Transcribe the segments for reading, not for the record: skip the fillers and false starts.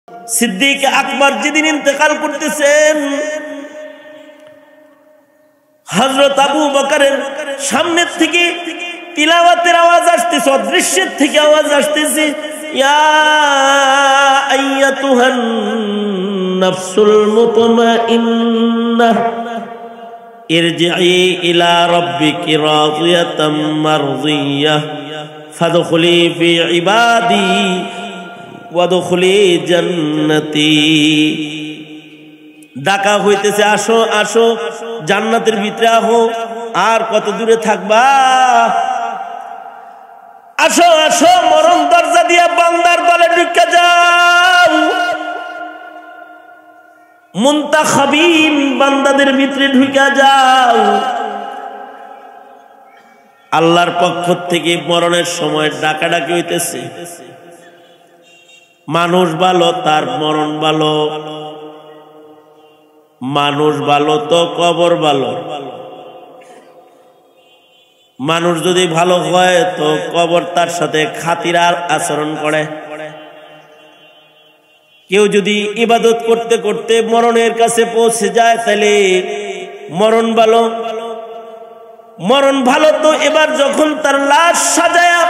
সিদ্দিক আকবর যেদিন ইন্তেকাল করতেছেন, হযরত আবু বকরের সামনের থেকে তিলাওয়াতের আওয়াজ আসতেছে, অদৃশ্যের থেকে আওয়াজ আসতেছে, ইয়া আইয়াতুহান নাফসুল মুতমাইন্নাহ ইরজিই ইলা রাব্বিকি রাদিয়াতাম মারদিয়াহ ফাদখুলি ফি ইবাদি ওয়াদখুলি জান্নাতি। ডাকা হইতেছে, আসো আসো জান্নাতের ভিতরে আহো, আর কত দূরে থাকবা, আসো আসো মরণ দরজা দিয়া বান্দার দলে ঢুকে যাও, মুনতাখাবিন বান্দাদের ভিতরে ঢুকে যাও। আল্লাহর পক্ষ থেকে মরণের সময় ডাকাডাকি হইতেছে। মানুষ ভালো তার মরণ ভালো, মানুষ ভালো তো কবর ভালো। মানুষ যদি ভালো হয় তো কবর তার সাথে খাতির আচরণ করে। কেউ যদি ইবাদত করতে করতে মরণের কাছে পৌঁছে যায় তাহলে মরণ ভালো। মরণ ভালো তো এবার যখন তার লাশ সাজায়া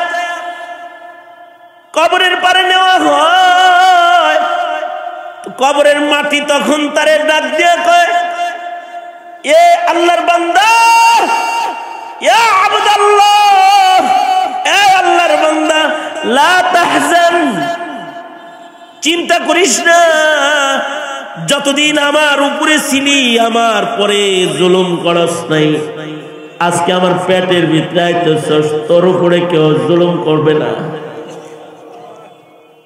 কবরের পারে নেওয়া হয়, কবরের মাটি তখন তারে ডাক দিয়ে কয়, এ আল্লাহর বান্দা, ইয়া আবদাল্লাহ, এ আল্লাহর বান্দা, লা তাহজান, চিন্তা করিস না, যতদিন আমার উপরে ছিলি আমার পরে জুলুম করস নাই, আজকে আমার পেটের ভিতরে আইতেছস, তোর উপরে কেউ জুলুম করবে না।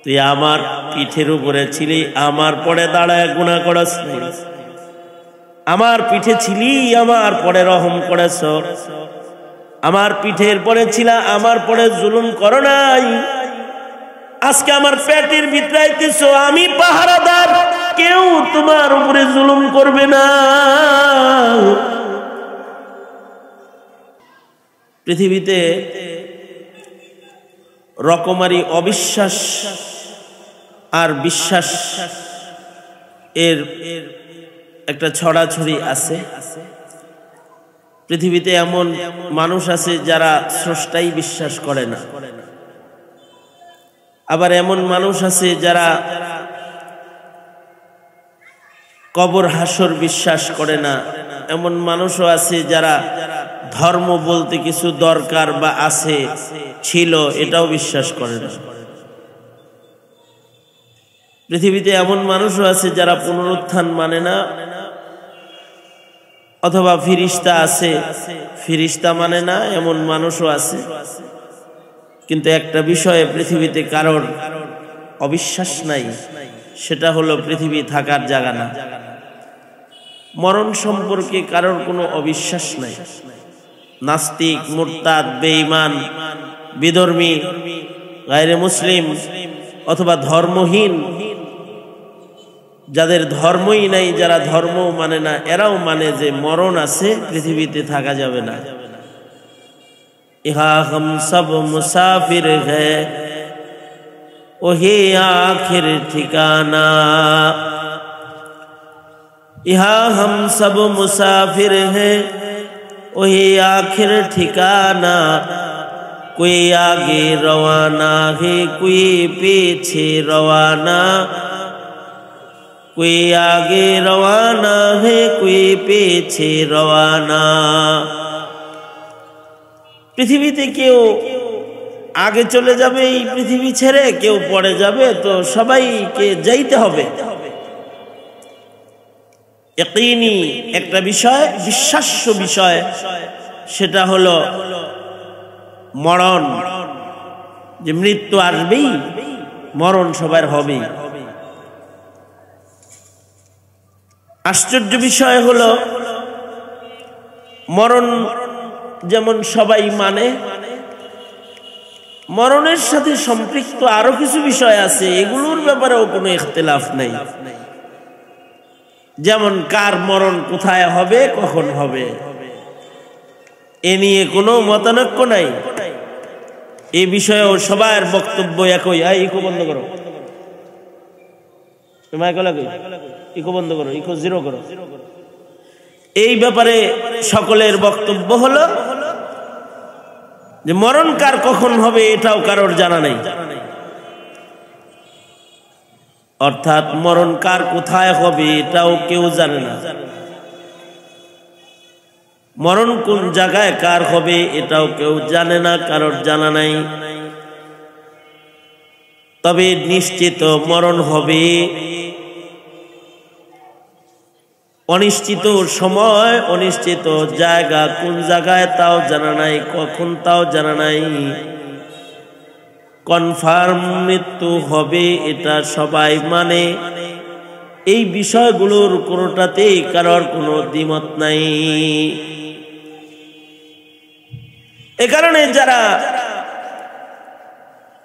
তুই আমার পিঠের উপরে ছিলি, আমার পরে দাঁড়ায় গুনাহ করস নাই, আমার পিঠে ছিলি, আমার পরে রহম করেছ, আমার পিঠের পরে ছিলা, আমার পরে জুলুম করো নাই, আজকে আমার পেটের ভিতরে আইতেছ, আমি পাহারাদার, কেউ তোমার উপরে জুলুম করবে না। পৃথিবীতে রকমারি অবিশ্বাস আর বিশ্বাস এর একটা ছড়াছড়ি আছে। পৃথিবীতে এমন মানুষ আছে যারা স্রষ্টাই বিশ্বাস করে না, আবার এমন মানুষ আছে যারা কবর হাসর বিশ্বাস করে না, এমন মানুষও আছে যারা ধর্ম বলতে কিছু দরকার বা আছে ছিল এটাও বিশ্বাস করে না। পৃথিবীতে এমন মানুষও আছে যারা পুনরুত্থান মানে না, অথবা ফিরিস্তা আছে ফিরিস্তা মানে না, এমন মানুষও আছে। কিন্তু একটা বিষয়ে পৃথিবীতে কারোর অবিশ্বাস নাই, সেটা হলো পৃথিবী থাকার জায়গা না। মরণ সম্পর্কে কারোর কোনো অবিশ্বাস নাই। নাস্তিক, মুরতাদ, বেঈমান, বিধর্মী, গায়রে মুসলিম অথবা ধর্মহীন, যাদের ধর্মই নাই, যারা ধর্ম মানে না, এরাও মানে যে মরণ আছে, পৃথিবীতে থাকা যাবে না। ইহা হাম সব মুসাফির হ্যায় ওহি আখির ঠিকানা, ইহা হাম সব মুসাফির হ্যায় ওহি আখির ঠিকানা, कोई आगे रवाना है कोई पीछे रवाना, कोई आगे रवाना है कोई पीछे रवाना। পৃথিবীতে কেউ আগে চলে যাবে এই পৃথিবী ছেড়ে, কেউ পড়ে যাবে, তো সবাইকে যাইতে হবে। ইয়াকিনি একটা বিষয়, বিশ্বাস্য বিষয়, সেটা হলো মরণ, যে মৃত্যু আসবেই, মরণ সবার হবেই। আশ্চর্য বিষয় হলো মরণ যেমন সবাই মানে, মরণের সাথে সম্পৃক্ত আরো কিছু বিষয় আছে, এগুলোর ব্যাপারেও কোনো ইখতিলাফ নাই। যেমন কার মরণ কোথায় হবে, কখন হবে, এ নিয়ে কোনো মতানৈক্য নাই। এই বিষয়েও সবার বক্তব্য একই। এই বন্ধ করো। ইকো বন্ধ করো, ইকো জিরো করো। এই ব্যাপারে সকলের বক্তব্য হলো যে মরণ কার কখন হবে এটাও কারোর জানা নেই, অর্থাৎ মরণ কার কোথায় হবে এটাও কেউ জানে না, মরণ কোন জায়গায় কার হবে এটাও কেউ জানে না, কারোর জানা নাই। তবে নিশ্চিত মরণ হবে, অনিশ্চিত সময় অনিশ্চিত জায়গা কোন জায়গায় তাও জানা নাই, কখন তাও জানা নাই। কনফার্ম মৃত্যু হবে এটা সবাই মানে, এই বিষয়গুলোর কোনোটাতেই কারোর কোনো দ্বিমত নাই। এ কারণে যারা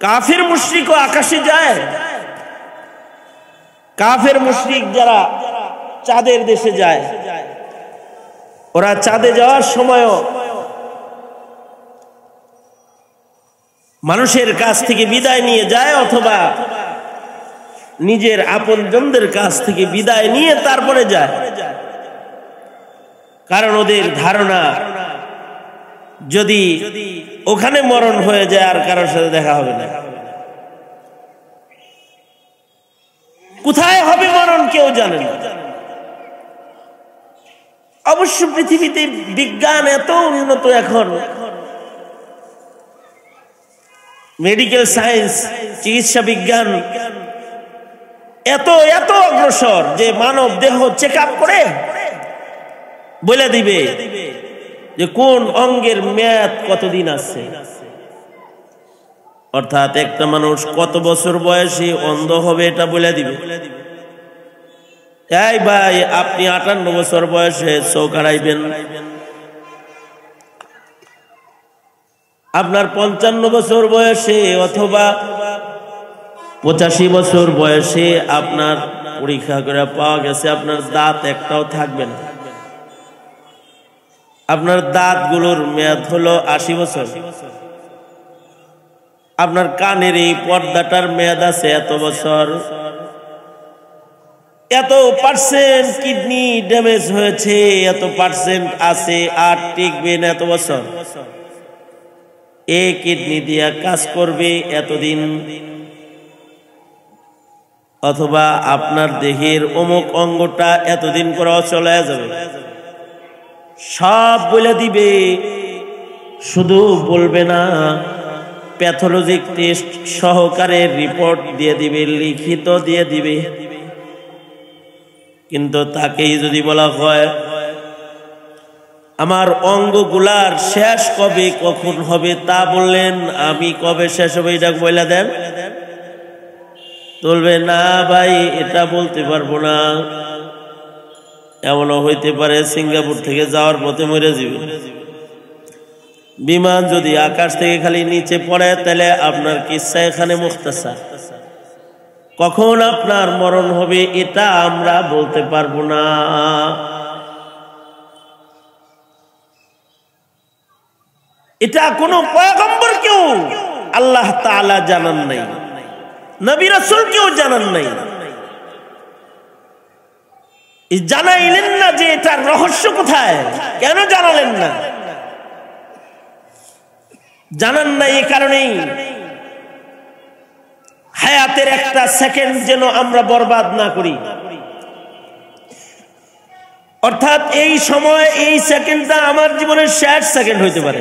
কাফের মুশরিক আকাশে যায়, কাফের মুশরিক যারা চাঁদের দেশে যায়, ওরা চাঁদে যাওয়ার সময়ও মানুষের কাছ থেকে বিদায় নিয়ে যায়, অথবা নিজের আপনজনদের কাছ থেকে বিদায় নিয়ে তারপরে যায়। কারণ ওদের ধারণা যদি ওখানে মরণ হয়ে যায় আর কারোর সাথে দেখা হবে না। কোথায় হবে মরণ কেউ জানে না। অবশ্য পৃথিবীতে বিজ্ঞান এত উন্নত, এখন মেডিকেল সায়েন্স, চিকিৎসা বিজ্ঞান এত এত অগ্রসর যে মানব দেহ চেক আপ করে বলে দিবে যে কোন অঙ্গের মেয়াদ কতদিন আছে। অর্থাৎ একটা মানুষ কত বছর বয়সে অন্ধ হবে এটা বলে দিবে। এই ভাই, আপনি 58 বছর বয়সে চোখ হারাইবেন, আপনার 55 বছর বয়সে অথবা 85 বছর বয়সে আপনার পরীক্ষা করে পাওয়া গেছে আপনার দাঁত একটাও থাকবে না, আপনার দাঁতগুলোর মেয়াদ হলো 80 বছর, আপনার কানের এই পর্দাটার মেয়াদ আছে এত বছর, এত পার্সেন্ট কিডনি ড্যামেজ হয়েছে, এত পার্সেন্ট আছে আর টিকবে না এত বছর, এই কিডনি দিয়ে কাজ করবে এতদিন, অথবা আপনার দেহের অমুক অঙ্গটা এতদিন পর চলে যাবে, সব বলে দিবে। শুধু বলবে না, প্যাথোলজিক টেস্ট সহকারে রিপোর্ট দিয়ে দিবে, লিখিত দিয়ে দিবে। কিন্তু তাকেই যদি বলা হয় আমার অঙ্গগুলার শেষ কবে কখন হবে তা বললেন, আমি কবে শেষ হবে এটা বলে দেন, বলবে না ভাই এটা বলতে পারবো না, এমনও হইতে পারে সিঙ্গাপুর থেকে যাওয়ার পথে মরে যাবে। বিমান যদি আকাশ থেকে খালি নিচে পড়ে তাহলে আপনার কিসসা এখানে মুখতাসার, কখন আপনার মরণ হবে এটা আমরা বলতে পারবো না। এটা কোন পয়গম্বরকেও আল্লাহ তাআলা জানান নাই, নবী রাসূলকেও জানান নাই, জানাইলেন না যে এটার রহস্য কোথায়, কেন জানালেন না, জানান নাই। এই কারণেই হায়াতের একটা সেকেন্ড যেন আমরা বরবাদ না করি, অর্থাৎ এই সময় এই সেকেন্ডটা আমার জীবনের শেষ সেকেন্ড হইতে পারে।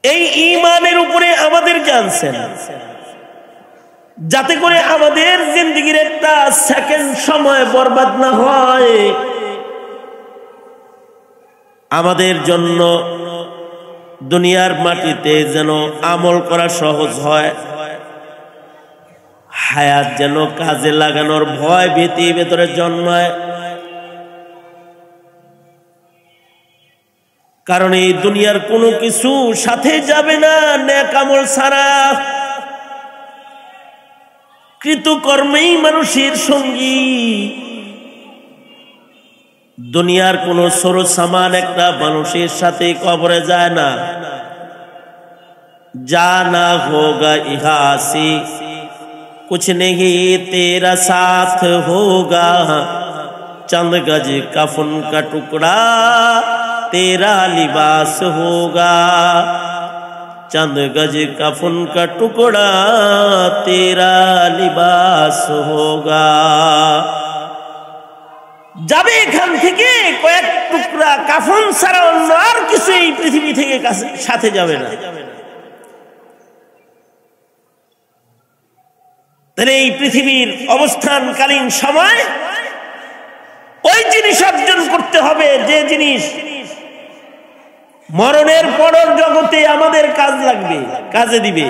এই ঈমানের উপরে আমাদের জানছেন, যাতে করে আমাদের জিন্দেগির একটা সেকেন্ড সময় বরবাদ না হয়, আমাদের জন্য দুনিয়ার মাটিতে যেন আমল করা সহজ হয়, হায়াত যেন কাজে লাগানোর ভয় ভীতি ভেতরে জন্মায়। কারণ এই দুনিয়ার কোনো কিছু সাথে যাবে না নেক আমল ছাড়া, কৃতকর্মেই মানুষের সঙ্গী। দুনিয়ার কোন সরো সামান একটা মানুষের সাথে কবরে যায় না, জানা হোগা ইহা আসি कुछ नहीं तेरा साथ होगा, चंद गज कफन का टुकड़ा तेरा लिबास होगा, चंद गज कफन का टुकड़ा तेरा लिबास होगा। যাবে এখান থেকে কয়েক টুকরা কাফন ছাড়া অন্য আর কিছু এই পৃথিবী থেকে সাথে যাবে না। তাহলে এই পৃথিবীর অবস্থানকালীন সময় ওই জিনিস অর্জন করতে হবে যে জিনিস মরণের পরের জগতে আমাদের কাজ লাগবে, কাজে দিবে।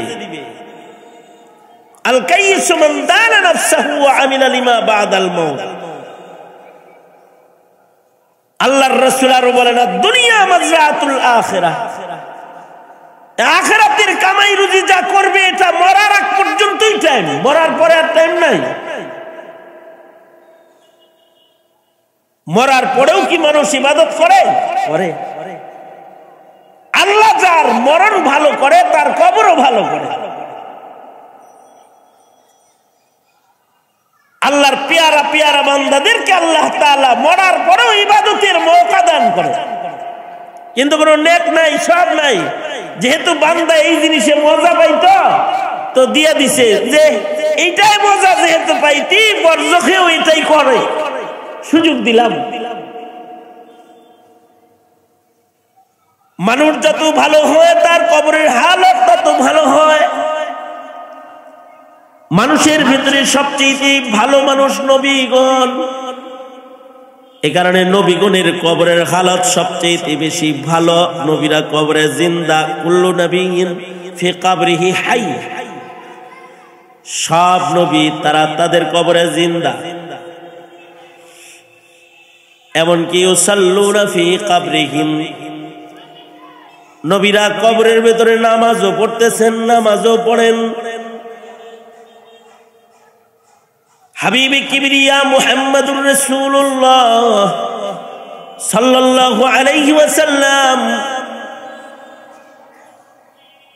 আল কাইয়িসু মান দানা নাফসাহু ওয়া আমিলা লিমা বাদাল মাউত। আল্লাহর রাসূল আরো বলেন দুনিয়া মাজরাতুল আখিরাহ, আখিরাতের কামাই রুজি যা করবে এটা মরার আগ পর্যন্তই টাইম, মরার পরে আর টাইম নাই। মরার পরেও কি মানুষ ইবাদত করে? করে। আল্লাহ যার মরণ ভালো করে তার কবরও ভালো করে। আল্লাহর পেয়ারা পেয়ারা বান্দাদেরকে আল্লাহ তাআলা মরার পরেও ইবাদতের মওকা দান করে, কিন্তু কোনো নেক নাই, সব নাই। যেহেতু বান্দা এই জিনিসে মজা পাইতো তো দিয়ে দিছে যে এইটাই মজা যেহেতু পাইতি বরজখেও এটাই করে, সুযোগ দিলাম। মানুষ যত ভালো হয় তার কবরের হালত তত ভালো হয়। মানুষের ভিতরে সবচেয়ে ভালো মানুষ নবীগণ, এ কারণে নবীগণের কবরের হালত সবচেয়ে বেশি ভালো। নবীরা কবরে জিন্দা, কুল্লু নবিয়্যিন ফি কবরিহি হাই। সব নবী তারা তাদের কবরে জিন্দা। এমনকি ইউসাল্লুনা ফি কবরিহিম, নবীরা কবরের ভেতরে নামাজও পড়তেছেন, নামাজও পড়েন। হাবিবে কিবরিয়া মুহাম্মদুর রাসূলুল্লাহ সাল্লাল্লাহু আলাইহি ওয়াসাল্লাম,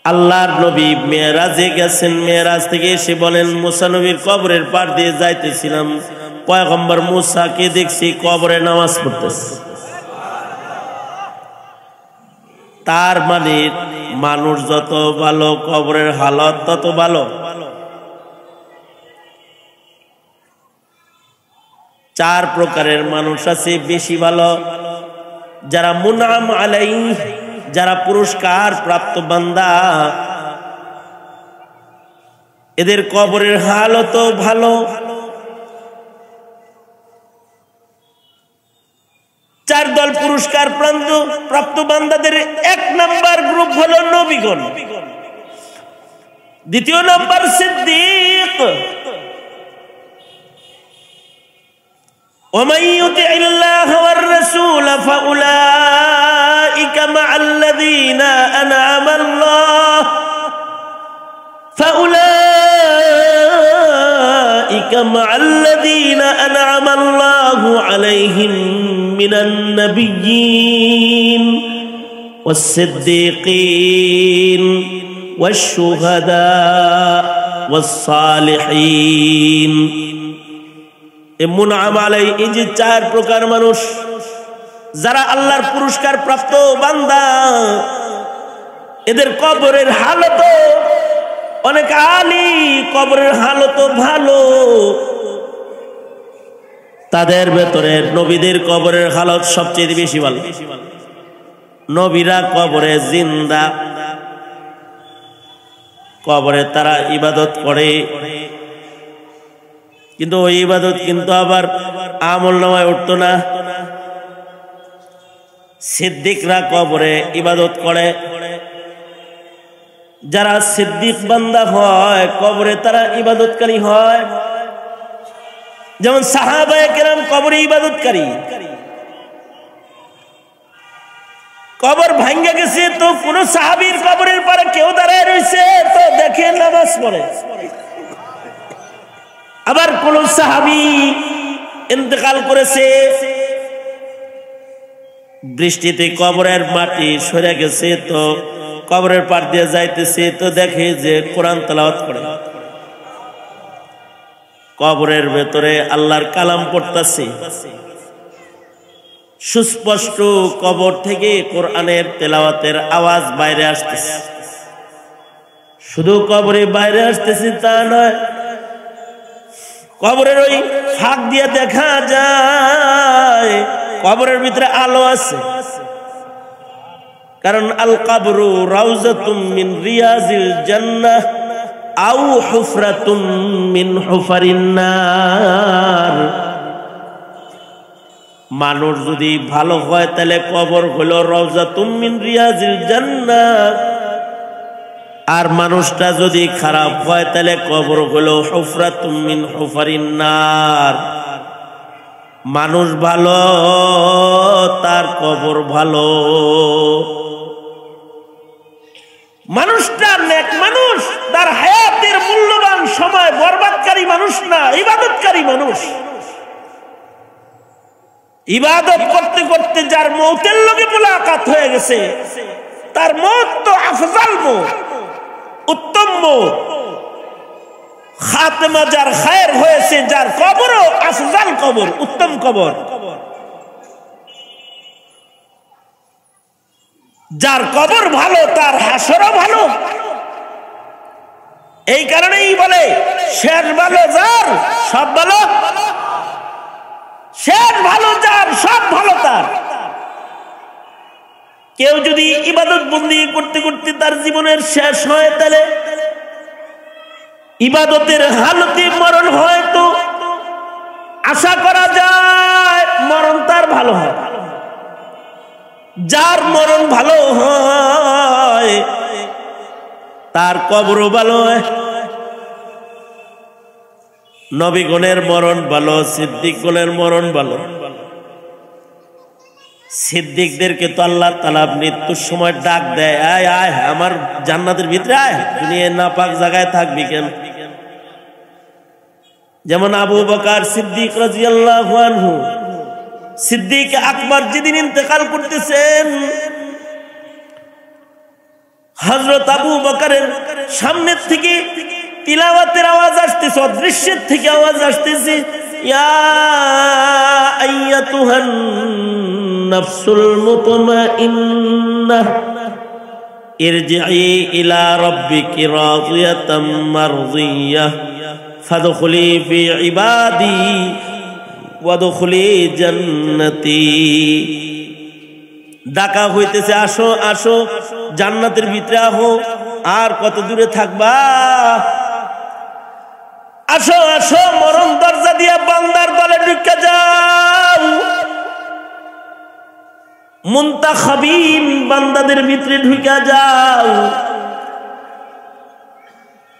আল্লাহর নবী মেরাজে গেছেন। মেরাজ থেকে এসে বলেন মুসা নবীর কবরের পার দিয়ে যাইতেছিলাম, পয়গম্বর মুসাকে দেখছি কবরে নামাজ পড়তেছে। তার মানে মানুষ যত ভালো কবরের হালত তত ভালো। চার প্রকারের মানুষ আছে বেশি ভালো, যারা মুনআম আলাইহি, যারা পুরস্কার প্রাপ্ত বান্দা, এদের কবরের হালত ভালো। চার দল পুরস্কার প্রাপ্ত বান্দাদের এক নাম্বার গ্রুপ হলো নবীগণ, দ্বিতীয় নাম্বার সিদ্দিক। ومن يطع الله والرسول فأولئك مع الذين أنعم الله عليهم من النبيين والصديقين والشهداء والصالحين। মুনআম আলাইহি, এই যে চার প্রকার মানুষ যারা আল্লাহর পুরস্কার প্রাপ্ত বান্দা, এদের কবরের হালত অনেক আলী, কবরের হালত ভালো। তাদের ভেতরে নবীদের কবরের হালত সবচেয়ে বেশি ভালো। নবীরা কবরে জিন্দা, কবরে তারা ইবাদত করে, কিন্তু ওই ইবাদত কিন্তু আবার আমলনামায় উঠতো না। সিদ্দিকরা কবরে ইবাদত করে, যারা সিদ্দিক বান্দা হয় কবরে তারা ইবাদতকারী হয়। যেমন সাহাবায়ে কেরাম কবরে ইবাদতকারী। কবর ভাঙ্গা গেছে তো কোন সাহাবীর কবরের পারে কেউ দাঁড়ায় রয়েছে তো দেখে নামাজ পড়ে। আবার কোন সাহাবী ইন্তেকাল করেছে, বৃষ্টিতে কবরের মাটি সরে গেছে তো কবরের পার দিয়ে যাইতেছে তো দেখে যে কোরআন তেলাওয়াত করে। কবরের ভেতরে আল্লাহর কালাম পড়তাছে, সুস্পষ্ট কবর থেকে কোরআনের তেলাওয়াতের আওয়াজ বাইরে আসতেছে। শুধু কবরে বাইরে আসতেছে তা নয়, কবরের ওই ফাঁক দিয়ে দেখা যায় কবরের ভিতরে আলো আছে। কারণ আল কবরু রাউজাতুম মিন রিয়াজিল জান্নাহ আও হুফরাতুম মিন হুফারিন নার। মানুষ যদি ভালো হয় তাহলে কবর হলো রাউজাতুম মিন রিয়াজিল জান্নাহ, আর মানুষটা যদি খারাপ হয় তাহলে কবর হলো হুফরাতুম মিন হুফারিন নার। মানুষ ভালো তার কবর ভালো। মানুষটা নেক মানুষ, তার হায়াতের মূল্যবান সময় বরবাদকারী মানুষ না, ইবাদতকারী মানুষ। ইবাদত করতে করতে যার মৌতের লগে মুলাকাত হয়ে গেছে, তার মৌত তো আফজাল মৌত, উত্তম মৌত। খাতেমা যার খায়ের হয়েছে, যার কবরও আফজাল কবর, উত্তম কবর। যার কবর ভালো তার হাসরও ভালো। এই কারণেই বলে শেষ ভালো যার সব ভালো, শেষ ভালো যার সব ভালো তার। কেউ যদি ইবাদত বন্দি করতে করতে তার জীবনের শেষ হয়, তাহলে ইবাদতের হালতে মরণ হয়, তো আশা করা যায় মরণ তার ভালো হয়। যার মরণ ভালো হয় তার কবরও ভালো হয়। নবীগণের মরণ ভালো, সিদ্দিকগণের মরণ ভালো। সিদ্দিকদেরকে তো আল্লাহ তাআলা মৃত্যুর সময় ডাক দেয়, আয় আয় আমার জান্নাতের ভিতরে আয়, দুনিয়ায় নাপাক জায়গায় থাকবি কেন। যেমন আবু বকর সিদ্দিক রাদিয়াল্লাহু আনহু, সিদ্দিক আকবর যেদিন ইন্তেকাল করতেছেন, হযরত আবু বকরের সামনের থেকে তিলাওয়াতের আওয়াজ আসতেছে, অদৃশ্যের থেকে আওয়াজ আসতেছে, ইয়া আইয়াতুহান নাফসুল মুতমাইন্নাহ ইরজিই ইলা রাব্বিকি রাদিয়াতাম মারদিয়াহ ফাদখুলি ফি ইবাদি ওয়াদখুলি জান্নাতি। ডাকা হইতেছে, আসো আসো জান্নাতের ভিতরে আহো, আর কত দূরে থাকবা, আসো আসো মরণ দরজা দিয়া বান্দার দলে ঢুকে যাও। মুনতাখাবিন বান্দাদের ভিতরে ঢুকে যাও।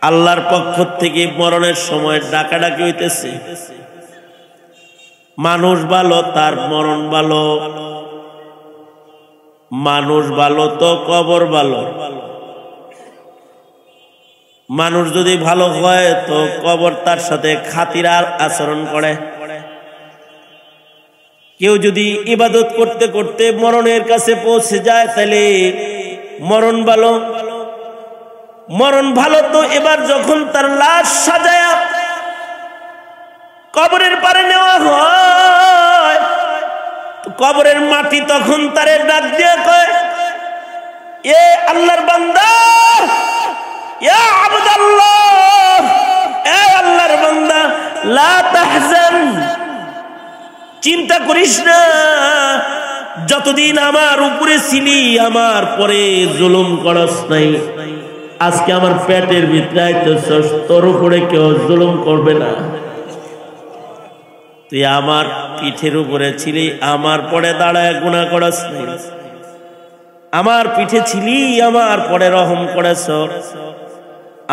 আল্লাহর পক্ষ থেকে মরণের সময় ডাকাডাকি হইতেছে। মানুষ ভালো তার মরণ ভালো, মানুষ ভালো তো কবর ভালো। মানুষ যদি ভালো হয় তো কবর তার সাথে খাতির আচরণ করে। কেউ যদি ইবাদত করতে করতে মরণের কাছে পৌঁছে যায় তাহলে মরণ ভালো। মরণ ভালো তো এবার যখন তার লাশ সাজায়া কবরের পারে নেওয়া হয়, কবরের মাটি তখন তারে ডাক দিয়ে কয়, এ আল্লাহর বান্দা, ইয়া আবদাল্লাহ, এ আল্লাহর বান্দা, লা তাহজান, চিন্তা করিস না। যতদিন আমার উপরে ছিলি আমার পরে জুলুম করস নাই, আজকে আমার পেটের ভিতরে আইতেছস, তোর উপরে কেউ জুলুম করবে না। তুই আমার পিঠের উপরে ছিলি, আমার পরে দাঁড়ায় গুনাহ করস নাই। আমার পিঠে ছিলি, আমার পরে রহম করেছ।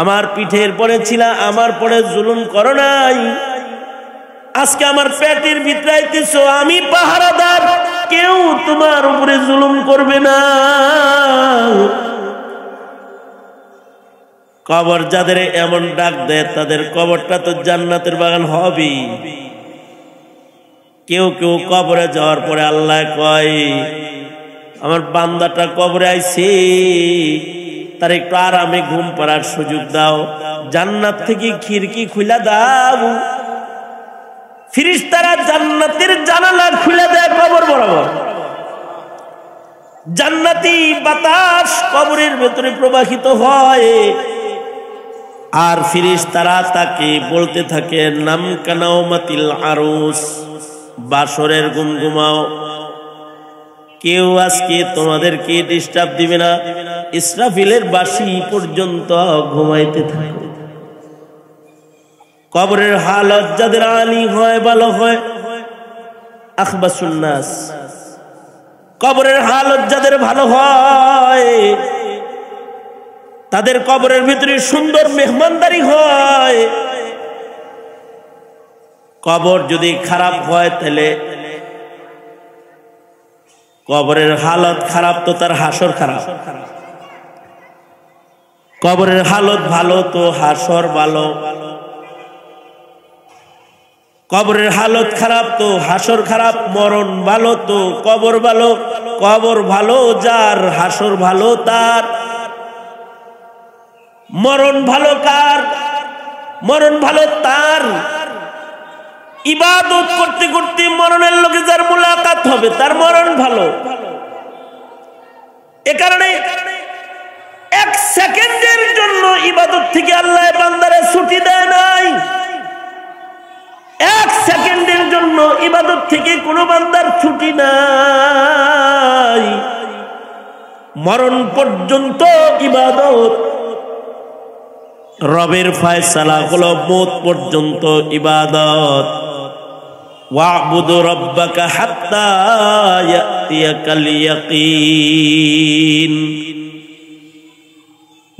আমার পিঠের পরে ছিল, আমার পরে জুলুম করো নাই। আজকে আমার পেটের ভিতরে আইতেছ, আমি পাহারাদার, কেউ তোমার উপরে জুলুম করবে না। কবর যাদের এমন ডাক দেয় তাদের কবরটা তো জান্নাতের বাগান হবেই। কেউ কেউ কবরে যাওয়ার পরে আল্লাহ কয়, আমার বান্দাটা কবরে আইছে, তার একটু আরামে ঘুম পাড়ার সুযোগ দাও, জান্নাত থেকে খিড়কি খুলে দাও, ফিরিস্তারা জান্নাতের জানালা খুলে দেয় কবর বরাবর। জান্নাতি বাতাস কবরের ভেতরে প্রবাহিত হয়, আর ফিরিস্তারা তাকে বলতে থাকে নাম কানাওমাতিল আরুস, বাসরের ঘুম ঘুমাও, কেউ আজকে তোমাদেরকে ডিস্টার্ব দিবে না, ইসরাফিলের বাঁশি পর্যন্ত ঘুমাইতে থাকে। কবরের হালত যাদের আলী হয়, ভালো হয়, আখবাসুন নাস, কবরের হালত যাদের ভালো হয় তাদের কবরের ভিতরে সুন্দর মেহমানদারি হয়। কবর যদি খারাপ হয় তাহলে কবরের হালত খারাপ তো তার হাসর খারাপ, কবরের হালত ভালো তো হাসর ভালো, কবরের হালত খারাপ তো হাসর খারাপ, মরণ ভালো তো কবর ভালো, কবর ভালো যার হাসর ভালো তার। মরণ ভালো কার? মরণ ভালো তার ইবাদত করতে করতে মরণের লোকে যার মুলাকাত হবে তার মরণ ভালো। এ কারণে এক সেকেন্ডের জন্য ইবাদত থেকে আল্লাহ বান্দারে ছুটি দেয় নাই। এক সেকেন্ডের জন্য ইবাদত থেকে কোনো বান্দার ছুটি নাই। মরণ পর্যন্ত ইবাদত, রবের ফয়সালা হলো মওত পর্যন্ত ইবাদত। ওয়াবুদু রাব্বাকা হাত্তা ইয়াতিয়াকাল ইয়াকিন।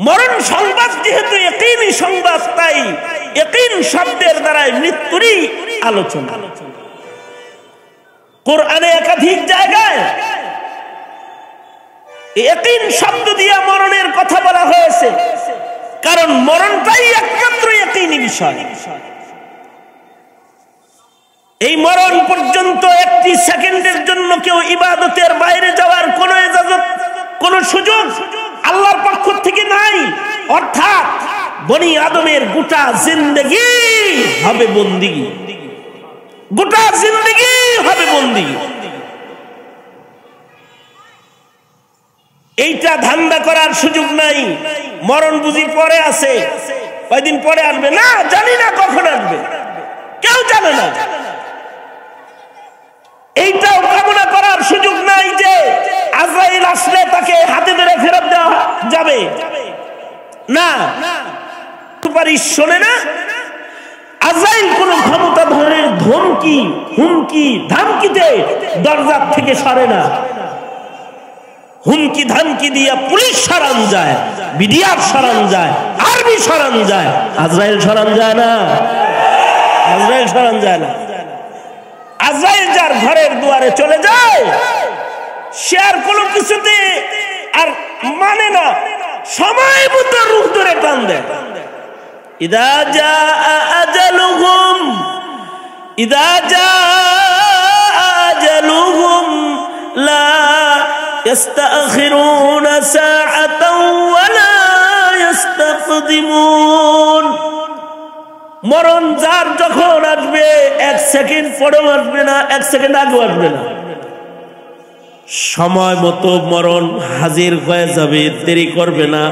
মরণ সংবাদ যেহেতু ইয়াকিনী সংবাদ, তাই ইয়াকিন শব্দের দ্বারা মৃত্যুরই আলোচনা। কোরআনে একাধিক জায়গায় ইয়াকিন শব্দ দিয়ে মরণের কথা বলা হয়েছে, কারণ মরণটাই একমাত্র ইয়াকিনী বিষয়। এই মরণ পর্যন্ত একটি সেকেন্ডের জন্য কেউ ইবাদতের বাইরে যাওয়ার কোনো ইজাজত, কোনো সুযোগ আল্লাহর পক্ষ থেকে নাই। অর্থাৎ বনি আদমের গোটা জিন্দেগি হবে বন্দিগি, গোটা জিন্দেগি হবে বন্দিগি। এইটা ধান্দা করার সুযোগ নাই। মরণ বুঝি পরে আছে, কয়দিন পরে আসবে না, জানি না কখন আসবে, কেউ জানে না। এইটাও কামনা করার সুযোগ নাই যে আজরাইল আসলে তাকে হাতে ধরে ফেরত দেওয়া যাবে না। সুপারিশ শোনে না। আজরাইল কোন ক্ষমতাধরের ধমকি, হুমকি, ধামকিতে দরজার থেকে সরে না। হুমকি ধামকি দিয়া পুলিশ সরান যায়, বিডিআর সরান যায়, আর্মি সরান যায়, আজরাইল সরান যায় না। আজরাইল সরান যায় না। আজরাইল যার ঘরের দুয়ারে চলে যায় সে আর কোনো কিছুতে আর মানে না, সময় মতো রূহ ধরে টান দেয়। ইদা জাআ আজালুহুম, ইদা জাআ আজালুহুম লা ইস্তাখিরুনা সাআতাও ওয়া লা ইস্তাকদিমুন। মরণ যার যখন আসবে এক সেকেন্ড পরেও আসবে না, এক সেকেন্ড আগেও আসবে না। সময় মতো মরণ হাজির হয়ে যাবে, দেরি করবে না।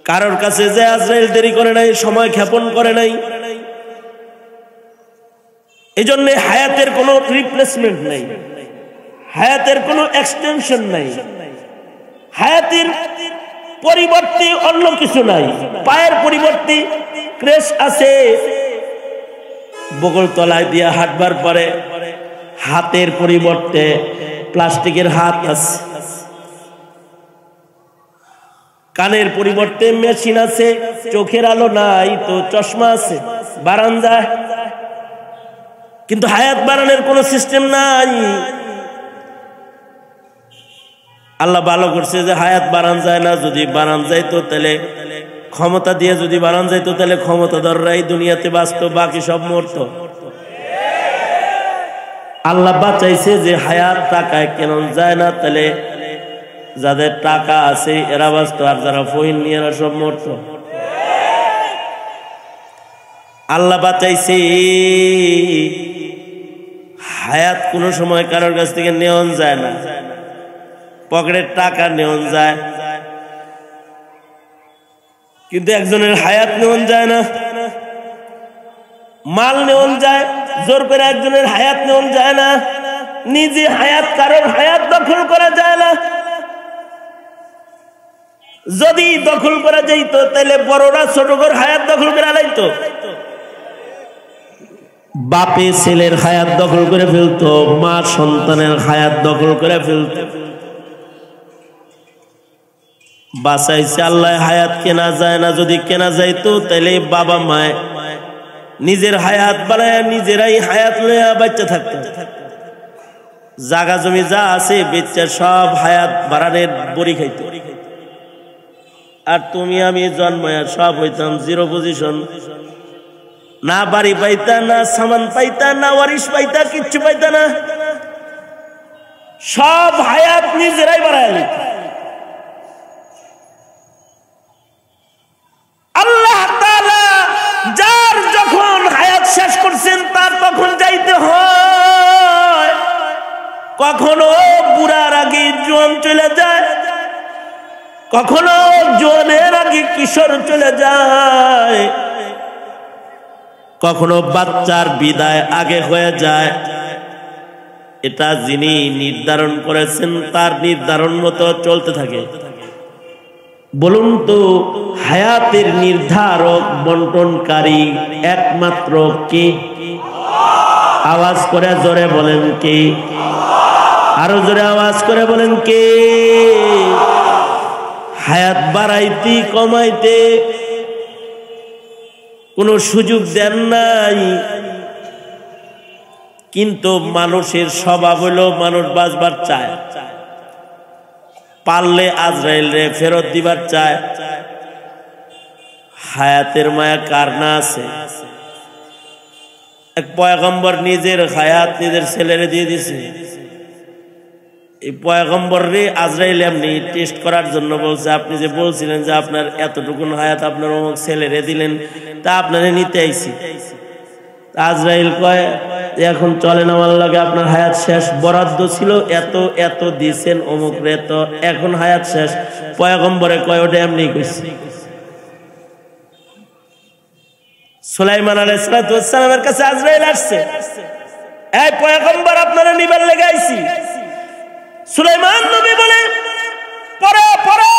কারোর কাছে যে আজরাইল দেরি করে নাই, সময় ক্ষেপণ করে নাই। এই জন্য হায়াতের কোনো রিপ্লেসমেন্ট নাই, হায়াতের কোনো এক্সটেনশন নাই, হায়াতের পরিবর্তে অন্য কিছু নাই। পায়ের পরিবর্তে ক্রেশ আছে, বগল তলায় দিয়া হাঁটবার পরে হাতের পরিবর্তে প্লাস্টিকের হাত আছে, কানের পরিবর্তে মেশিন আছে, চোখের আলো নাই তো চশমা আছে, বাড়ান যায়। কিন্তু হায়াত বাড়ানোর কোনো সিস্টেম নাই। আল্লাহ ভালো করছে যে হায়াত বাড়ান যায় না। যদি বাড়ান যাইতো তাহলে ক্ষমতা দিয়ে, যদি বাড়ান যাইতো তাহলে ক্ষমতাধররাই দুনিয়াতে বাঁচত, বাকি সব মরত। আল্লাহ বাঁচাইছে যে হায়াত টাকায় কেন যায় না, তাহলে যাদের টাকা আছে এরা বাঁচত, আর যারা ফহিন নিয়ে এরা সব মরত। আল্লাহ বাঁচাইছে। হায়াত কোনো সময় কারোর কাছ থেকে নেওয়া যায় না, পকেটের টাকা নেওয়া যায় কিন্তু একজনের হায়াত নেওয়া যায় না। মাল নেওয়া যায়, জোর করে একজনের হায়াত নেওয়া যায় না। নিজে হায়াত, কারোর হায়াত দখল করা যায় না। যদি দখল করা যাইতো তাহলে বড়রা ছোট করে হায়াত দখল করে লাইতো। বাপে ছেলের হায়াত দখল করে ফেলতো, মা সন্তানের হায়াত দখল করে ফেলতো। বাঁচাইছে আল্লাহ, হায়াত কেনা যায় না। যদি কেনা যাইতো তাহলে বাবা মায় নিজের হায়াত বাড়ায় নিজেরাই হায়াত লইয়া বাচ্চা থাকতো। জাগা জমি যা আছে বেচ্চা সব হায়াত বাড়ানোর বড়ি খাইতো। আর তুমি আমি জন্মায়া সব হইতাম জিরো পজিশন, না বাড়ি পাইতা, না সামান পাইতা, না ওয়ারিশ পাইতা, কিচ্ছু পাইতা না। সব হায়াত নিজেরাই বাড়ায় নিত। আল্লাহ তাআলা যার যখন হায়াত শেষ করছেন তার তখন যাইতে হয়। কখনো বুড়ার আগে জোয়ান চলে যায়, কখনো জোয়ানের আগে কিশোর চলে যায়, কখনো বাচ্চার বিদায় আগে হয়ে যায়। এটা যিনি নির্ধারণ করেছেন তার নির্ধারণ মতো চলতে থাকে। বলুন তো, হায়াতের নির্ধারক বন্টনকারী একমাত্র কে? আওয়াজ করে জোরে বলেন কে? আরো জোরে আওয়াজ করে বলেন কে? হায়াত বাড়াইতে কমাইতে কোনো সুযোগ দেন নাই, কিন্তু মানুষের স্বভাব হলো মানুষ বাঁচবার চায়, পারলে আজরাইল রে ফেরত দিবার চায়। হায়াতের মায়া কার না আছে? এক পয়গম্বর নিজের হায়াত নিজের ছেলেরে দিয়ে দিছে। এই পয়গম্বর রে আজরাইল এমনি টেস্ট করার জন্য বলছে, আপনি যে বলছিলেন যে আপনার এতটুকুন হায়াত আপনার অমুক ছেলেরে দিলেন, তা আপনারে নিতে আইছি। আজরাইল কয় এখন চলেন আমার লাগে, আপনার হায়াত শেষ, বরাদ্দ ছিল এত এত দিয়েছেন অমুক রে, তো এখন হায়াত শেষ। পয়গম্বরে কয় ওটা এমনি কইছে। সুলাইমান আলাইহিস সালামের কাছে আজরাইল আসছে, এই পয়গম্বর আপনারা নিবার লেগে আইছি। সুলাইমান নবী বলে, পরে পরে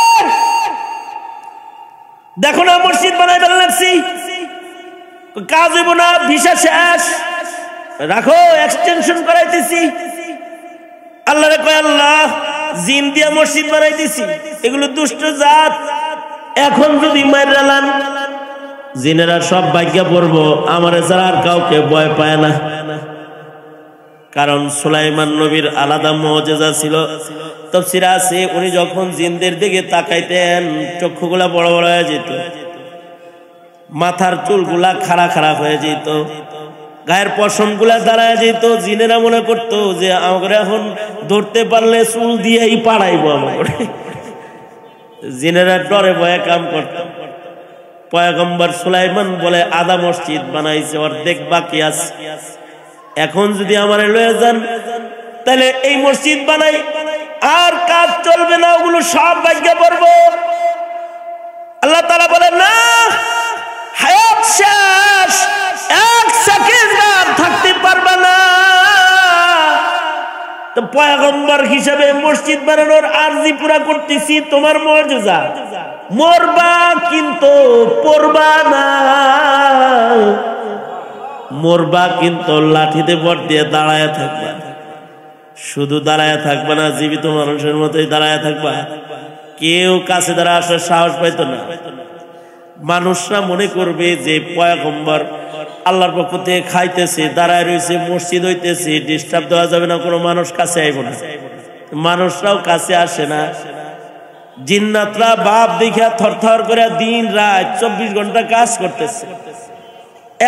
দেখো না মসজিদ বানাইবার লাগছি, কাজ হইব না, ভিসা শেষ, রাখো এক্সটেনশন করাইতেছি। আল্লাহরে কয়, আল্লাহ জিন দিয়া মসজিদ বানাইতেছি, এগুলো দুষ্ট জাত, এখন যদি মাইরালান জিনেরা সব ভাগ্যা পড়বো, আমার ছাড়া আর কাউকে ভয় পায় না। কারণ সুলাইমান নবীর আলাদা মুজিজা ছিল। তাফসীরে আছে উনি যখন জিনদের দিকে তাকাইতেন চক্ষুগুলা বড় বড় হয়ে যেত, মাথার চুলগুলা খাড়া খাড়া হয়ে যেত, গায়ের পশম গুলা দাঁড়ায় যেত। জিনেরা মনে করতো যে আমাকে এখন ধরতে পারলে চুল দিয়েই পাড়াইবো আমাকে। জিনেরা ডরে ভয়ে কাম করত। পয়গম্বর সুলাইমান বলে, আধা মসজিদ বানাইছে, অর্ধেক বাকি আছে, এখন যদি আমারে লয়ে যান তাহলে এই মসজিদ বানাই, আর কাজ চলবে না, ওগুলো সব ভাগ্যে পড়বো। আল্লাহ তাআলা বলে, না, হায়াত শেষ, এক সেকেন্ড আর থাকতে পারবে না। তো পয়গম্বর হিসেবে মসজিদ বানানোর আরজি পুরা করতেছি, তোমার মুজিজা, মরবা কিন্তু পড়বা না, মরবা কিন্তু লাঠিতে ভর দিয়ে দাঁড়ায় থাকবা। শুধু দাঁড়ায় থাকবা না, জীবিত মানুষের মতোই দাঁড়ায় থাকবা। কেউ কাছে দাঁড়া আসার সাহস পাইতো না। মানুষরা মনে করবে যে পয়গম্বর আল্লাহর পক্ষ থেকে খাইতেছে, দাঁড়ায় রয়েছে, মসজিদ হইতেছে, ডিস্টার্ব দেওয়া যাবে না, কোনো মানুষ কাছে আইব না। মানুষরাও কাছে আসে না। জিন্নাতরা বাপ দেখিয়া থরথর করে দিন রাত 24 ঘন্টা কাজ করতেছে।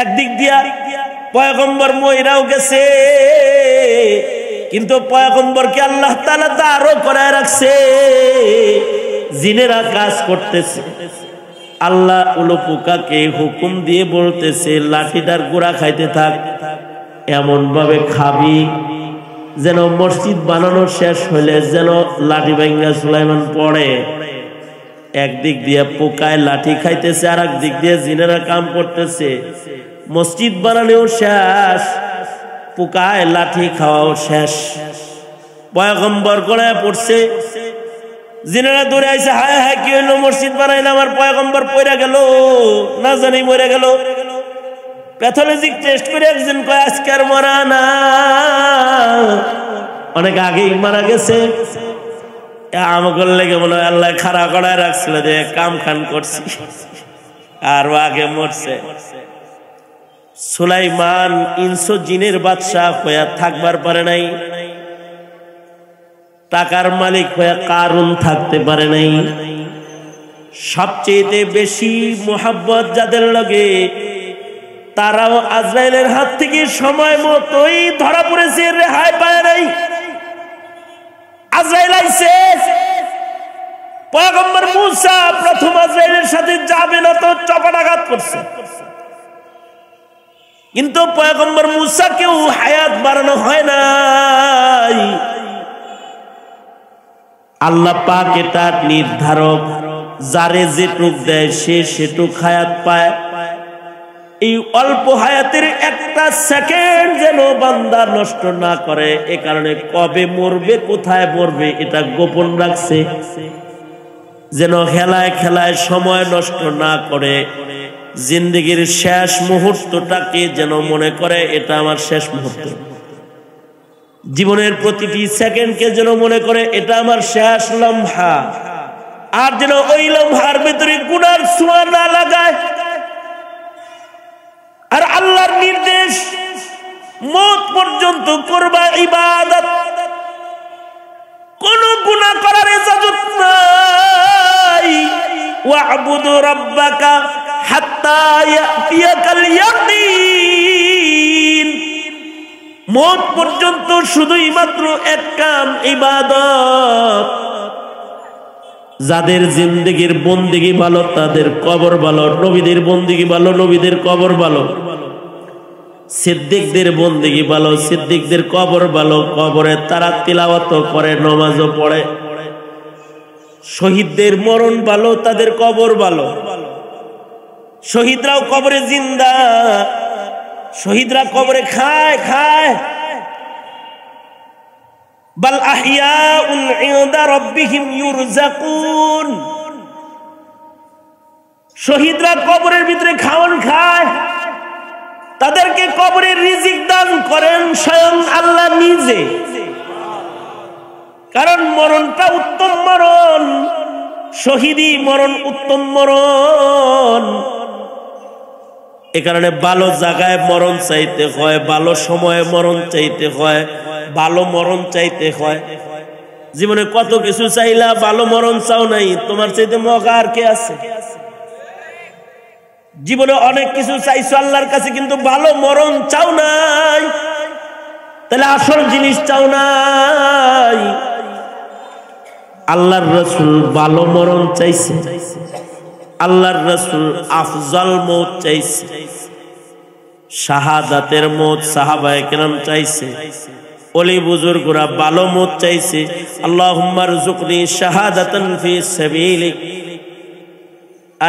একদিক দিয়া পয়গম্বর মইরাও গেছে, কিন্তু পয়গম্বরকে আল্লাহ তাআলা দাঁড়ও করায় রাখছে। জিনেরা কাজ করতেছে, আল্লাহ ওলো পোকাকে হুকুম দিয়ে বলতেছে লাঠিটার গোড়া খাইতে থাক, এমন ভাবে খাবি যেন মসজিদ বানানো শেষ হইলে যেন লাঠি ভাঙ্গা সুলাইমান পড়ে। একদিক দিয়ে পোকায় লাঠি খাইতেছে, আর এক দিক দিয়ে জিনেরা কাম করতেছে। মসজিদ বানানোও শেষ, পোকায় লাঠি খাওয়াও শেষ। পয়গম্বর গড়ায় পড়ছে, জিনেরা দৌড়ে আইছে, হায় হায় কি হইলো, মসজিদ বানাইলে আমার পয়গম্বর পয়রা গেল, না জানি মরে গেল। প্যাথোলজিক টেস্ট করে একজন কয় আজকে আর মরা না, অনেক আগেই মারা গেছে। আমাকে লেগে মনে হয় আল্লাহ খাড়া করায় রাখছিল যে কাম খান করছি, আর আগে মরছে। সুলাইমান ইনসো জিনের বাদশাহ হইয়া থাকবার পারে নাই, টাকার মালিক হইয়া কারুন থাকতে পারে নাই। সবচেয়ে বেশি মোহাব্বত যাদের লগে, তারাও আজরাইলের হাত থেকে সময় মতোই ধরা পড়েছে, রেহাই পায় নাই। আজরাইল আইছে, পয়গম্বর মূসা প্রথম আজরাইলের সাথে যাবে না তো চপাটাঘাত করছে, কিন্তু পয়গম্বর মূসাকেও হায়াত বাড়ানো হয় নাই। আল্লাহ পাক এটা নির্ধারক, যারে যেটুক দেয় সে সেটুক হায়াত পায়। এই অল্প হায়াতের একটা সেকেন্ড যেন বান্দা নষ্ট না করে, এ কারণে কবে মরবে কোথায় মরবে এটা গোপন রাখছে, যেন খেলায় খেলায় সময় নষ্ট না করে। জিন্দেগির শেষ মুহূর্তটাকে যেন মনে করে এটা আমার শেষ মুহূর্ত, জীবনের প্রতিটি সেকেন্ডকে যেন মনে করে এটা আমার শেষ লম্হা, আর যেন ওই লম্হার ভিতরে গুনার ছোঁয়া না লাগায়। আর আল্লাহর নির্দেশ, মওত পর্যন্ত করবা ইবাদত, কোন গুনাহ করার ইজাজত নাই। ওয়া'বুদু রাব্বাকা হাত্তা ইয়াতিয়াকাল ইয়াকিন, মওত পর্যন্ত শুধুই মাত্র এক কাম ইবাদত। যাদের জিন্দেগির বন্দেগি ভালো তাদের কবর ভালো, নবীদের বন্দেগি ভালো নবীদের কবর ভালো, সিদ্দিকদের বন্দেগি ভালো সিদ্দিকদের কবর ভালো, কবরে তারা তিলাওয়াত করে নামাজও পড়ে। শহীদদের মরণ ভালো, তাদের কবর ভালো। শহীদরাও কবরে জিন্দা, শহীদরা কবরে খায় খায়। বাল আহইয়াউন ইনদা রাব্বিহিম ইউরযাকুন, শহীদরা কবরের ভিতরে খাওয়ান খায়, তাদেরকে কবরের রিজিক দান করেন স্বয়ং আল্লাহ নিজে। কারণ মরণটা উত্তম মরণ, শহীদি মরণ উত্তম মরণ। এ কারণে ভালো জায়গায় মরণ চাইতে হয়, ভালো সময়ে মরণ চাইতে হয়, ভালো মরণ চাইতে হয়। জীবনে কত কিছু চাইলা, ভালো মরণ চাও নাই, তোমার চাইতে মগা আর কে আছে? জীবনে অনেক কিছু চাইছো আল্লাহর কাছে, কিন্তু ভালো মরণ চাও নাই, তাহলে আসল জিনিস চাও নাই। আল্লাহর রাসূল ভালো মরণ চাইছে, আল্লাহর রাসূল আফজাল মওত চাইছে, শাহাদাতের মওত সাহাবায়ে কেরাম চাইছে, ওলি বুজুর্গরা ভালো মওত চাইছে। আল্লাহুম্মা রযুকনি শাহাদাতান ফি সাবিলিক,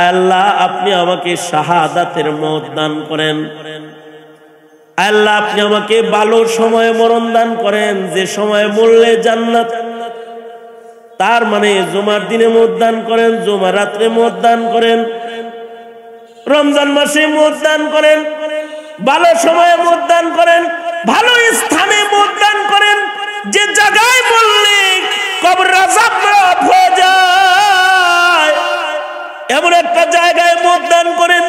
আল্লাহ আপনি আমাকে শাহাদাতের মওত দান করেন। আল্লাহ আপনি আমাকে ভালো সময়ে মরণ দান করেন, যে সময়ে মরলে জান্নাত। তার মানে জুমার দিনে মওত দান করেন, জুমার রাত্রে মওত দান করেন, রমজান মাসে মওত দান করেন, ভালো সময়ে মওত দান করেন, ভালো স্থানে মওত দান করেন, যে জায়গায় মরলে কবর আযাব মাফ হয়ে যায় এমন একটা জায়গায় মওত দান করেন।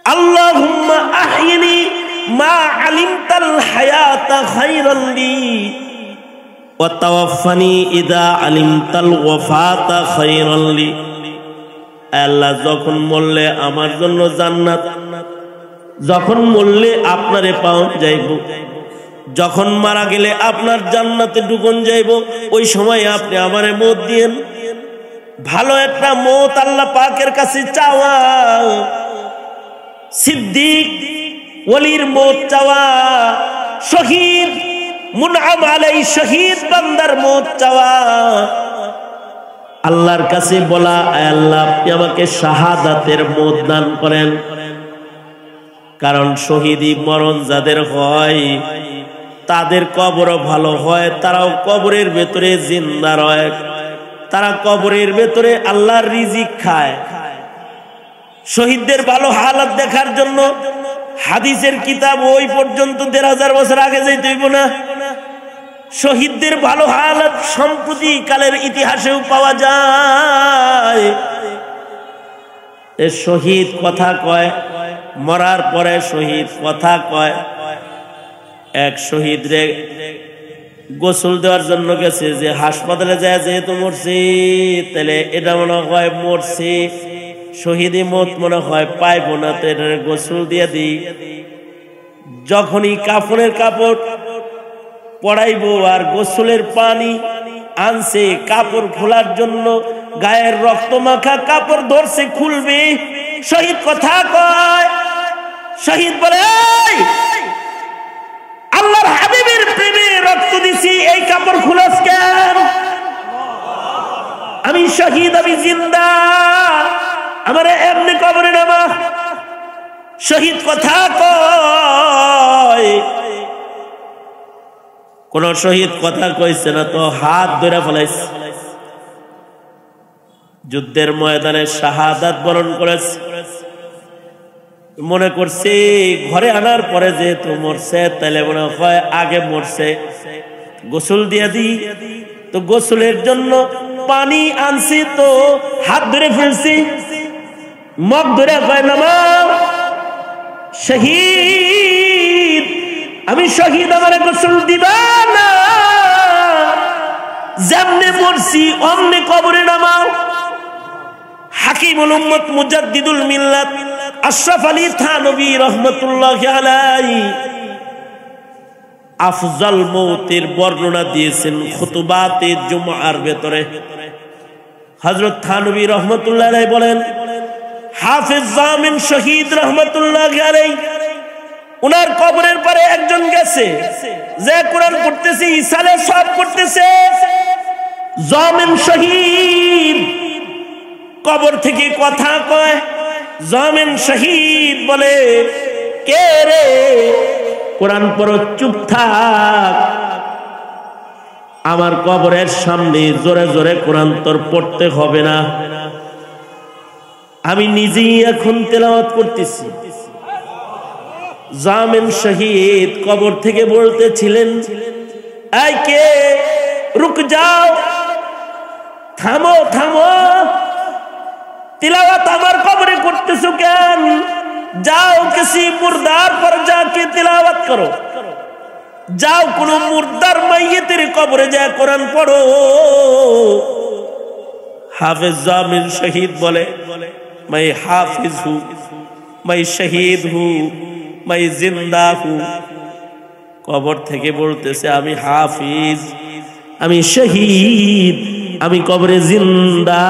আল্লাহুম্মা আহইনি মা আলিমতাল হায়াতা খায়রান লি ওয়া তাওয়াফফানি ইযা আলিমতাল ওয়াফাতা খায়রান লি। আল্লাহ যখন মরলে আমার জন্য জান্নাত, যখন মরলে আপনারে পাওয়া যাইব, যখন মারা গেলে আপনার জান্নাতে ঢুকন যাইব, ওই সময় আপনি আমারে মওত দিয়েন। ভালো একটা মওত আল্লাহ পাকের কাছে চাওয়া, সিদ্দিক ওলির মওত চাওয়া, শহীদ মুনআম আলাইহি শহীদ বান্দার মওত চাওয়া, আল্লাহর কাছে বলা, আয় আল্লাহ আপনি আমাকে শাহাদাতের মওত দান করেন। কারণ শহীদি মরণ যাদের হয় তাদের কবরও ভালো হয়, তারাও কবরের ভেতরে জিন্দা রয়, তারা কবরের ভেতরে আল্লাহর রিজিক খায়। শহীদদের ভালো হালাত দেখার জন্য হাদিসের কিতাব ওই পর্যন্ত ১৫০০ বছর আগে যাইতে হইব না। শহীদদের ভালো হালাত সম্প্রতি কালের ইতিহাসেও পাওয়া যায়। এ শহীদ কথা কয়, মরার পরে শহীদ কথা কয়। এক শহীদ রে গোসল দেওয়ার জন্য গেছে, যে হাসপাতালে যায় যেহেতু মরছি, তাহলে এটা মনে হয় মরছি, শহীদি মত মনে হয় পাইব না, তো এটা গোসল দিয়ে দিই। যখনই কাফনের কাপড় পড়াইব আর গোসলের পানি আনছে কাপড় খোলার জন্য, গায়ের রক্ত মাখা কাপড় ধরছে খুলবে, শহীদ কথা কয়। শহীদ বলে, আল্লাহর হাবিবের প্রেমে রক্ত দিছি, এই কাপড় খুলাস কেন? আমি শহীদ, আমি জিন্দা, আমার এমনি কবরে নামা। শহীদ কথা কয়। কোন শহীদ কথা কইছে না তো হাত ধরে ফেলাইছে, যুদ্ধের ময়দানে শাহাদাত বরণ করেছে। মনে করছে ঘরে আনার পরে যেহেতু মরছে, তাহলে মনে হয় আগে মরছে, গোসল দিয়ে দিই। তো গোসলের জন্য পানি আনছি, তো হাত ধরে ফেলছি, মগ ধরে কয় নামা। শহীদ, আমি শহীদ, আমার গোসল দিবা না, যেমনে মরছি অমনে কবরে নামাও। হাকিমুল উম্মত মুজাদ্দিদুল মিল্লাত আশরাফ আলী থানভী রহমাতুল্লাহি আলাইহি আফজাল মওতের বর্ণনা দিয়েছেন খুতুবাতে জুমআর ভেতরে। হযরত থানভী রহমাতুল্লাহি আলাইহি বলেন, হাফেজ জামিন শহীদ রহমাতুল্লাহি আলাইহি উনার কবরের পরে একজন গেছে, যে কোরআন পড়তেছে, ইসালে সব পড়তেছে। জামিন শহীদ কবর থেকে কথা কয়। জামিন শহীদ বলে, কে রে? কোরআন পড়ো, চুপ থাক। আমার কবরের সামনে জোরে জোরে কোরআন তোর পড়তে হবে না, আমি নিজেই এখন তেলাওয়াত করতেছি। জামিন শহীদ কবর থেকে বলতেছিলেন, এই কে? রুক যাও, থামো থামো, তিলাওয়াত আমার কবরে করতেছো কেন? যাও কিসি মুর্দার পর যাকে তিলাওয়াত করো, যাও কোন মুর্দার মাইয়েতের কবরে যা কোরআন পড়ো। হাফেজ জামিন শহীদ বলে, मैं हाफिज हूँ, मैं शहीद हूँ, मैं जिंदा हूँ। কবর থেকে বলতেছে, আমি হাফিজ, আমি শহীদ, আমি কবরে জিন্দা,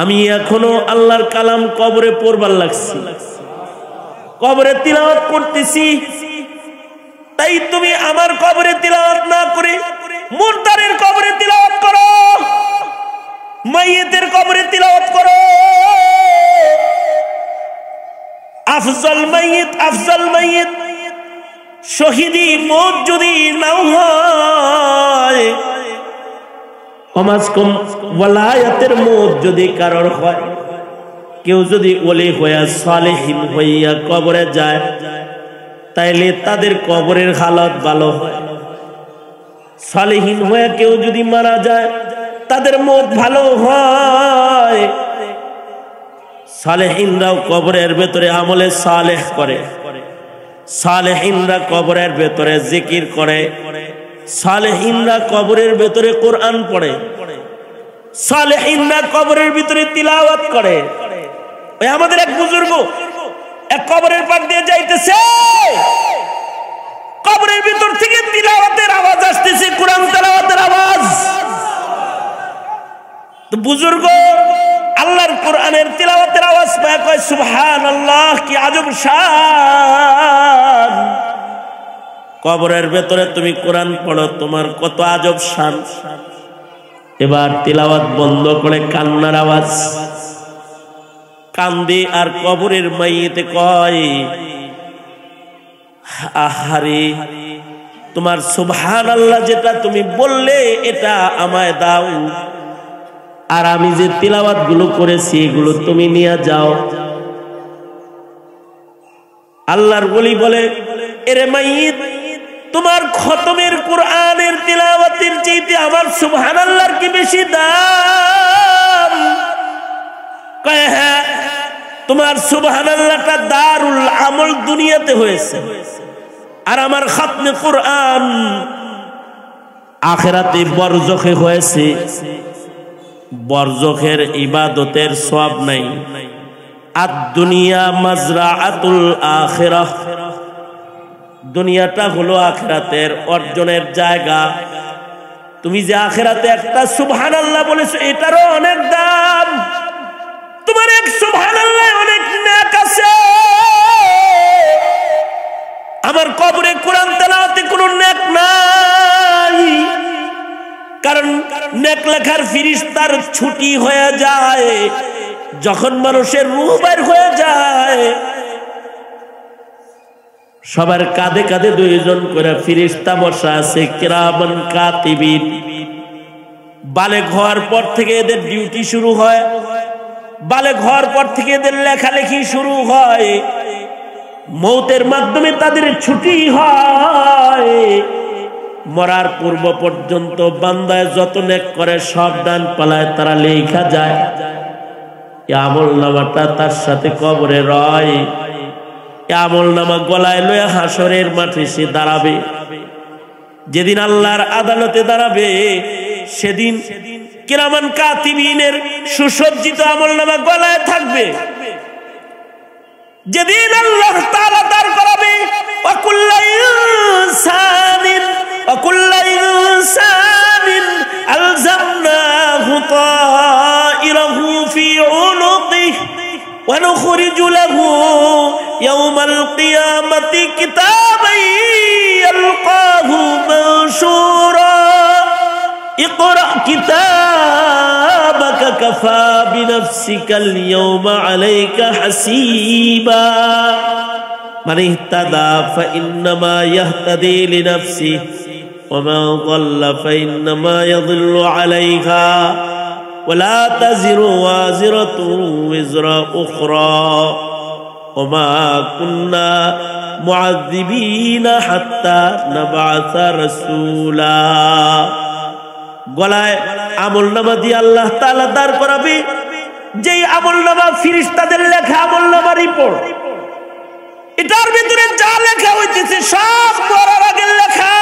আমি এখনো আল্লাহর কালাম কবরে পড়বার লাগছি, কবরে তিলাওয়াত করতেছি। তাই তুমি আমার কবরে তিলাওয়াত না করে মুর্দারের কবরে তিলাওয়াত করো, মাইয়েতের কবরে তিলাওয়াত করো। আফজল মাইয়িত, আফজল মাইয়িত, শহীদি মওত যদি নাও হয়, কমাস কম ওয়ালায়াতের মওত যদি কারোর হয়, কেউ যদি ওলি হইয়া সালেহিন হইয়া কবরে যায়, তাইলে তাদের কবরের হালত ভালো হয়। সালেহিন হইয়া কেউ যদি মারা যায়, তাদের মওত ভালো হয়। সালেহিনরাও কবরের ভেতরে আমলে সালেহ করে, সালেহিনরা কবরের ভেতরে জিকির করে, সালেহিনরা কবরের ভেতরে কোরআন পড়ে, সালেহিনরা কবরের ভিতরে তিলাওয়াত করে। ওই আমাদের এক বুজুর্গ এক কবরের পাশ দিয়ে যাইতেছে, কবরের ভিতর থেকে তিলাওয়াতের আওয়াজ আসতেছে, কোরআন তেলাওয়াতের আওয়াজ। তো বুজুর্গ আল্লাহর কোরআনের তিলাওয়াতের আওয়াজ পায় কয় সুবহানাল্লাহ, কি আজব শান। কবরের ভেতরে তুমি কোরআন পড়ো, তোমার কত আজব শান। এবার তিলাওয়াত বন্ধ করে কান্নার আওয়াজ, কান্দি আর কবরের মাইয়েতে কয় আহারে, তোমার সুবহানাল্লাহ যেটা তুমি বললে এটা আমায় দাও, আর আমি যে তিলাওয়াত গুলো করেছি এগুলো তুমি নিয়ে যাও। আল্লাহর ওলি বলে, এরে মাইয়িত, তোমার খতমের কোরআনের তিলাওয়াতের চাইতে আমার সুবহানাল্লাহর কি বেশি দাম? কয় হ্যাঁ, তোমার সুবহানাল্লাহটা দারুল আমল দুনিয়াতে হয়েছে, আর আমার খতমে কোরআন আখিরাতে বরজখে হয়েছে। বরজখের ইবাদতের সওয়াব নাই। আদ-দুনিয়া মাজরাআতুল আখিরাহ, দুনিয়াটা হলো আখিরাতের অর্জনের জায়গা। তুমি যে আখিরাতে একটা সুবহানাল্লাহ বলেছো এটারও অনেক দাম। তোমার এক সুবহানাল্লাহ অনেক নেক আছে। আমার কবরে কোরআন তেলাওয়াতে কোনো নেক নাই, কারণ নেক লেখার ফেরেশতার ছুটি হয়ে যায় যখন মানুষের রূহ বের হয়ে যায়। সবার কাঁধে কাঁধে দুইজন করে ফেরেশতা বসা আছে, কিরামান কাতিবিন। বালেগ হওয়ার পর থেকে এদের ডিউটি শুরু হয়, বালেগ হওয়ার পর থেকে এদের লেখালেখি শুরু হয়, মৌতের মাধ্যমে তাদের ছুটি হয়। মরার পূর্ব পর্যন্ত বান্দায় যত নেক করে সব ডান পালায় তারা লেখা যায়। আমল নামাটা তার সাথে কবরে রয়। আমল নামা গলায় লয়ে হাসরের মাঠে সে দাঁড়াবে। যেদিন আল্লাহর আদালতে দাঁড়াবে সেদিন কিরামান কাতিবিনের সুসজ্জিত আমল নামা গলায় থাকবে। যেদিন আল্লাহ তাআলা দাঁড় করাবে, ওয়াকুল্লু ইনসানিন আলজামনাহু তাইরাহু ফি উনুকিহি ওয়া নুখরিজু লাহু ইয়াওমাল কিয়ামাতি কিতাবান ইয়ালকাহু মানশুরা ইকরা কিতাবাকা কাফা বিনাফসিকাল ইয়াওমা আলাইকা হাসিবা মান ইহতাদা ফাইন্নামা ইয়াহতাদি লিনাফসিহি ওয়া মান যাল্লা ফাইন্নামা ইয়াযিল্লু আলাইহা ওয়া লা তাজিরু ওয়াজিরাতুন ওয়িজরা উখরা ওয়া মা কুন্না মুআযযিবিনা হাত্তা নাবআসা রাসূলা। গলায় আমলনামা দিয়ে আল্লাহ তাআলা দাঁড় করাবে। যেই আমলনামা ফেরেশতাদের লেখা আমলনামা রিপোর্ট, এটার ভিতরে যা লেখা হইতেছে সব মরার আগে লেখা,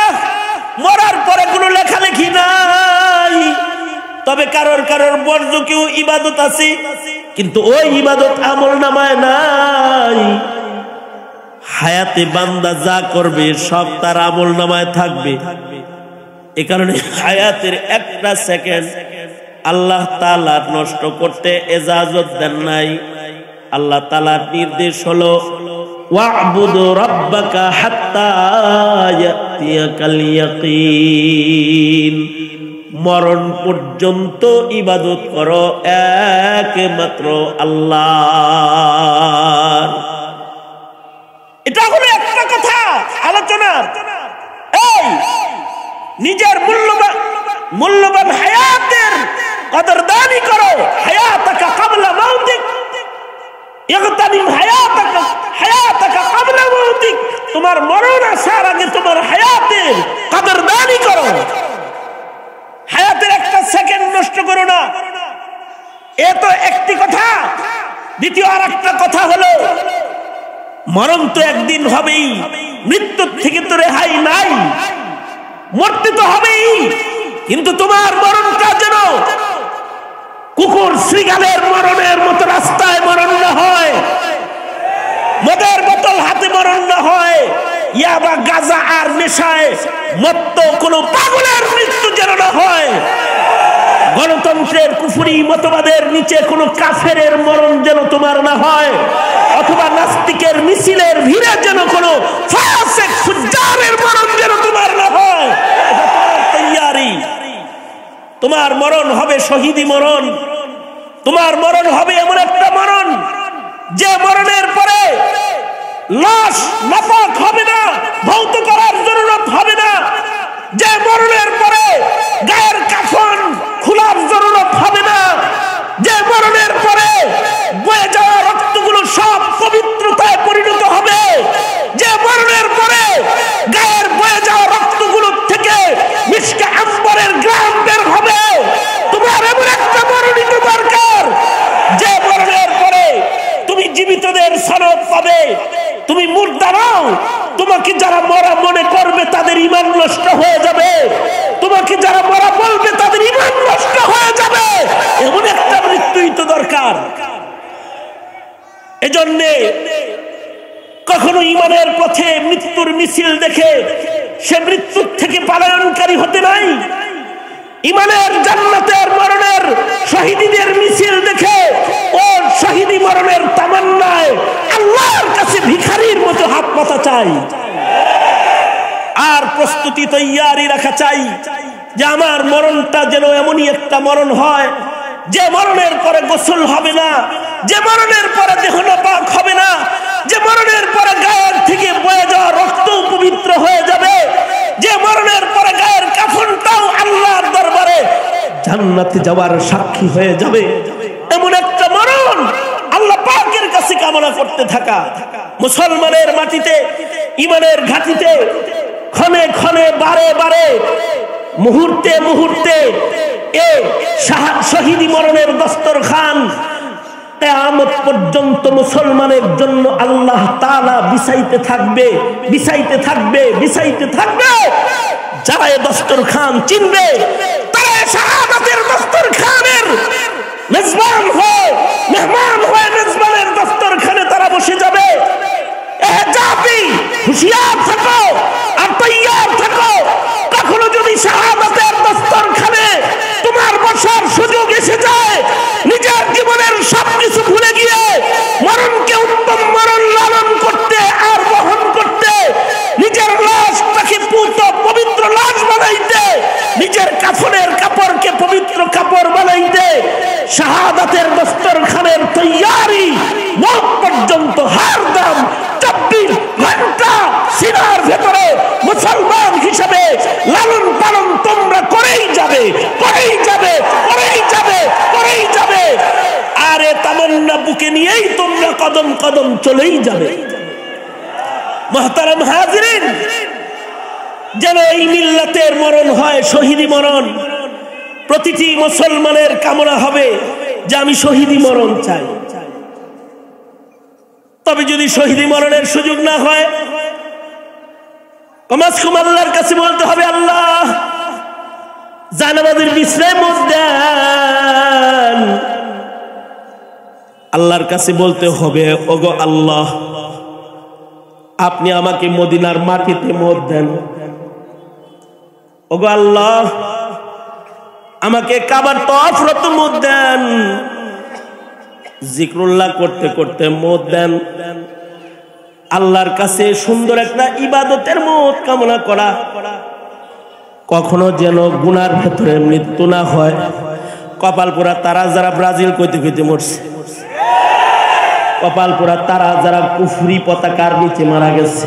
মরার পরে কোনো লেখালেখি নাই। তবে কারোর কারোর বর্জ্য কেউ ইবাদত আছে, কিন্তু ওই ইবাদত আমলনামায় নাই। হায়াতে বান্দা যা করবে সব তার আমলনামায় থাকবে। এ কারণে হায়াতের একটা সেকেন্ড আল্লাহ তাআলা নষ্ট করতে ইজাজত দেন নাই। আল্লাহ তাআলার নির্দেশ হলো ওয়া'বুদু রাব্বাকা হাত্তা ইয়াতিয়াকাল ইয়াকিন, মরণ পর্যন্ত ইবাদত করো একমাত্র আল্লাহ। এটা হলো একটা কথা আলোচনা। এই নিজের মূল্যবান হায়াতের কদরদানি করো। হায়াতাকা ক্বাবলা মাউতিক, ইগতানিম হায়াতাকা ক্বাবলা মাউতিক। তোমার মরণ আসার আগে তোমার হায়াতের কদরদানি করো। হায়াতের একটা সেকেন্ড নষ্ট করো না। এ তো একটি কথা। দ্বিতীয় আর একটা কথা হলো, মরণ তো একদিন হবেই, মৃত্যুর থেকে তো রেহাই নাই। মরতে তো হবেই, কিন্তু তোমার মরণটা যেন কুকুর শৃগালের মরণের মতো রাস্তায় মরণ না হয়, মদের বোতল হাতে মরণ না হয়, ইয়াবা গাঁজা আর নেশায় মত্ত কোনো পাগলের মৃত্যু যেন না হয়। গণতন্ত্রের কুফরি মতবাদের নিচে কোনো কাফেরের মরণ যেন তোমার না হয়, অথবা নাস্তিকের মিছিলের ভিড়ে যেন কোনো ফাসিক ফুজ্জারের মরণ যেন তোমার না হয়। এটা তোমার তৈয়ারি। তোমার মরণ হবে শহীদি মরণ। তোমার মরণ হবে এমন একটা মরণ যে মরণের পরে লাশ নাপাক হবে না, ভৌত করার জরুরত হবে না, যে মরণের পরে গায়ের কাফন খোলার জরুরত হবে না, যে মরণের পরে বয়ে যাওয়া রক্তগুলো সব পবিত্রতায় পরিণত হবে, যে মরণের পরে গায়ের বয়ে যাওয়া রক্তগুলো থেকে মিশকে আম্বরের গ্রাম বের হবে। তোমার এমন একটা মরণই তো দরকার যে মরণের পরে তুমি জীবিতদের সনদ পাবে, তুমি মুর্দা নাও। তোমাকে যারা মরা মনে করবে তাদের ঈমান নষ্ট হয়ে যাবে, তোমাকে যারা মরা বলবে তাদের ঈমান নষ্ট হয়ে যাবে। এমন একটা মৃত্যুই তো দরকার। এজন্যে কখনো ঈমানের পথে মৃত্যুর মিছিল দেখে সে মৃত্যুর থেকে পলায়নকারী হতে নাই। ঈমানের জান্নাতের মরণের শহীদদের মিছিল দেখে ও শহীদি মরণের তামান্নায় আল্লাহর কাছে ভিখারির মতো হাত পাতা চাই, আর প্রস্তুতি তৈয়ারি রাখা চাই যে আমার মরণটা যেন এমনই একটা মরণ হয় যে মরণের পরে গোসল হবে না, যে মরণের পরে দেহ নাপাক হবে না, যে মরণের পরে গায়ের থেকে বয়ে যাওয়া রক্ত পবিত্র হয়ে যাবে, যে মরণের পরে গায়ের কাফনটাও আল্লাহর দরবারে জান্নাতে যাওয়ার সাক্ষী হয়ে যাবে। এমন একটা মরণ আল্লাহ পাকের কাছে কামনা করতে থাকা। মুসলমানের মাটিতে ঈমানের ঘাটিতে ক্ষণে ক্ষণে বারে বারে মুহূর্তে মুহূর্তে এই শহীদি মরণের দস্তরখান কিয়ামত পর্যন্ত মুসলমানের জন্য আল্লাহ তাআলা বিছাইতে থাকবে, বিছাইতে থাকবে, বিছাইতে থাকবে। যারা এই দস্তরখান চিনবে তারা শাহাদাতের দস্তরখানের মেজবান হয়ে, মেহমান হয়ে মেজবানের দস্তরখানে তারা বসে যাবে। জাতি হুঁশিয়ার থাকো আর তৈয়ার থাকো। কখনো যদি শাহাদাতের দস্তরখানে তোমার বসার সুযোগ এসে যায়, নিজের জীবনের সবকিছু ভুলে গিয়ে মরণকে উত্তম মরণ লালন করতে আর বহন করতে, নিজের লাশটাকে পুত পবিত্র লাশ বানাইতে, নিজের কাফনের কাপড়কে পবিত্র কাপড় বানাইতে শাহাদাতের দস্তরখানের তৈয়ারি মত পর্যন্ত হারদম 24 ঘন্টা সিনার ভেতরে মুসলমান হিসেবে লালন পালন তোমরা করেই যাবে, করেই যাবে, করেই যাবে, করেই যাবে। আর এ তামান্না বুকে নিয়েই তোমরা কদম কদম চলেই যাবে। মুহতারাম হাজিরিন, যেন এই মিল্লাতের মরণ হয় শহীদি মরণ। প্রতিটি মুসলমানের কামনা হবে যে আমি শহীদি মরণ চাই। তবে যদি শহীদি মরণের সুযোগ না হয়, কমাস কম আল্লাহর কাছে বলতে হবে, আল্লাহ জানাবাদের বিশ্রাম দেন। আল্লাহর কাছে বলতে হবে, ওগো আল্লাহ আপনি আমাকে মদিনার মাটিতে মত দেন। ওগো আল্লাহ আমাকে কাবার তওয়াফরত মত দেন। জিকরুল্লাহ করতে করতে মত দেন। আল্লাহর কাছে সুন্দর একটা ইবাদতের মত কামনা করা। কখনো যেন গুনার ভেতরে মৃত্যু না হয়। কপাল পোড়া তারা যারা ব্রাজিল কইতে কইতে মরছে, কপাল পোড়া তারা যারা কুফরি পতাকার নিচে মারা গেছে,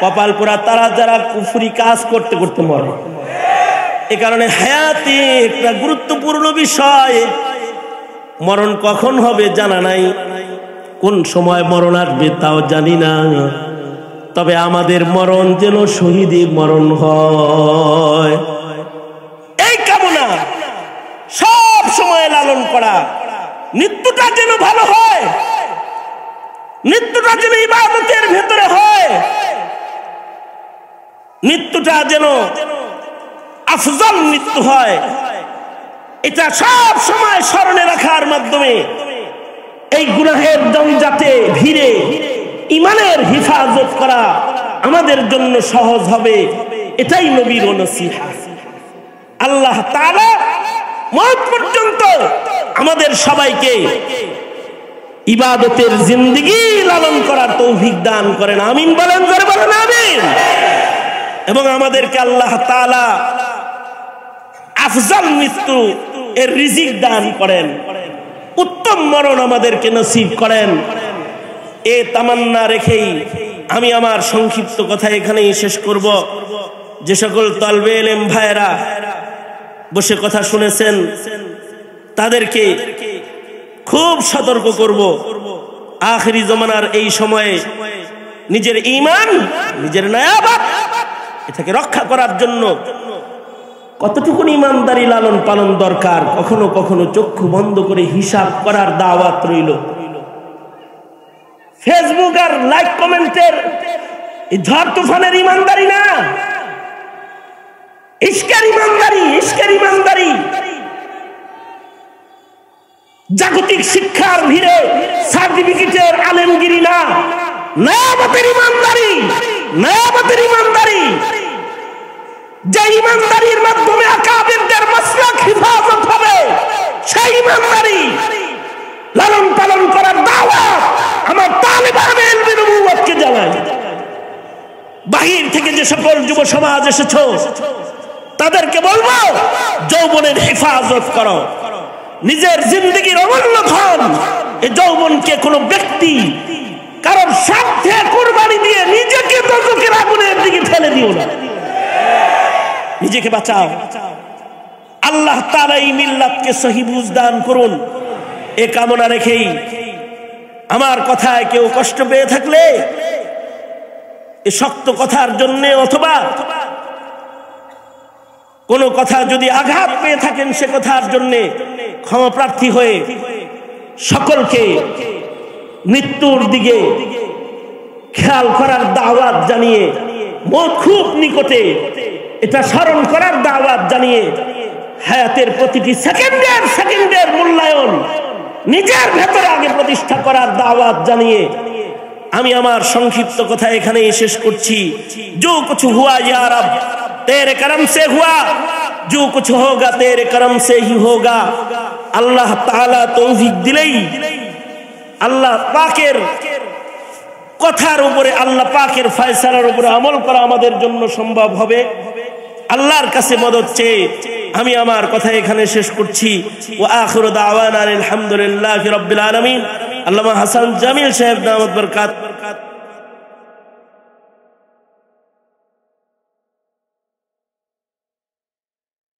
কপাল পোড়া তারা যারা কুফরি কাজ করতে করতে মরে। এ কারণে হায়াতে একটা গুরুত্বপূর্ণ বিষয়। মরণ কখন হবে জানা নাই, কোন সময় মরণ আসবে তাও জানি না। তবে আমাদের মরণ যেন শহীদি মরণ হয়, এই কামনা সব সময় লালন করা। মৃত্যুটা যেন ভালো হয়, মৃত্যুটা যেন ইবাদতের ভেতরে হয়, মৃত্যুটা যেন আফজল মৃত্যু হয়। এটা সব সময় স্মরণে রাখার মাধ্যমে এই গুনাহের জঞ্জাটে ভিড়ে ঈমানের হিফাজত করা আমাদের জন্য সহজ হবে। এটাই নবীর নসিহত। আল্লাহ তাআলা মওত পর্যন্ত আমাদের সবাইকে ইবাদতের জিন্দেগি লালন করার তৌফিক দান করেন, আমিন বলেন, জোরে বলেন আমিন। এবং আমাদেরকে আল্লাহ তাআলা আফজাল মৃত্যু এর রিজিক দান করেন, উত্তম মরণ আমাদেরকে নসিব করেন। এ তামান্না রেখেই আমি আমার সংক্ষিপ্ত কথা এখানেই শেষ করব। যে সকল তালবে ইলম ভাইরা বসে কথা শুনেছেন তাদেরকে খুব সতর্ক করব, আখিরি জমানার এই সময়ে নিজের ঈমান, নিজের নায়াবাত এটাকে রক্ষা করার জন্য কতটুকু ইমানদারি লালন পালন দরকার, কখনো কখনো চক্ষু বন্ধ করে হিসাব করার দাওয়াত রইল। ফেসবুক আর লাইক কমেন্টের ঝড় তুফানের ইমানদারি না, ইশকের ইমানদারি, ইশকের ইমানদারি। জাগতিক শিক্ষার ভিড়ে সার্টিফিকেটের আলেমগিরি না, নায়াবতের ইমানদারি, নায়াবতের ইমানদারি। যে ইমানদারির মাধ্যমে আকাবিরদের মাসলাক হিফাজত হবে, সেই ইমানদারি লালন পালন করার দাওয়াত আমার তালিবানে ইলমে নবুওয়াতকে জানাই। বাহির থেকে যে সকল যুব সমাজ এসেছো তাদেরকে বলবো, যৌবনের হেফাজত করো, নিজের জিন্দগির অমূল্য ধন এই যৌবনকে কোনো ব্যক্তি কারণ স্বার্থে কুরবানি দিয়ে নিজেকে দোজখের আগুনের দিকে ঠেলে দিও না, নিজেকে বাঁচাও। আল্লাহ তাআলা এই মিল্লাতকে সহি বুঝ দান করুন, এ কামনা রেখেই আমার কথায় কেউ কষ্ট পেয়ে থাকলে এ শক্ত কথার জন্য অথবা কোন কথা যদি আঘাত পেয়ে থাকেন সে কথার জন্য ক্ষমা প্রার্থী হয়ে সকলকে মৃত্যুর দিকে খেয়াল করার দাওয়াত জানিয়ে, মওত খুব নিকটে এটা স্মরণ করার দাওয়াত জানিয়ে, হায়াতের প্রতিটি সেকেন্ডের সেকেন্ডের মূল্যায়ন নিজের ভেতরে আগে প্রতিষ্ঠা করার দাওয়াত জানিয়ে আমি আমার সংক্ষিপ্ত কথা এখানেই শেষ করছি। जो कुछ हुआ या रब तेरे करम से हुआ, जो कुछ होगा तेरे करम से ही होगा। আল্লাহ তাআলা তৌফিক দিলেই আল্লাহ পাকের কথার উপরে, আল্লাহ পাকের ফয়সালার উপরে আমল করা আমাদের জন্য সম্ভব হবে। আল্লাহর কাছে মদদ চেয়ে আমি আমার কথা এখানে শেষ করছি। ওয়া আখিরু দাওয়ানা আলহামদুলিল্লাহি রাব্বিল আলামিন। আল্লামা হাসান জামিল সাহেব দামাত বরকাত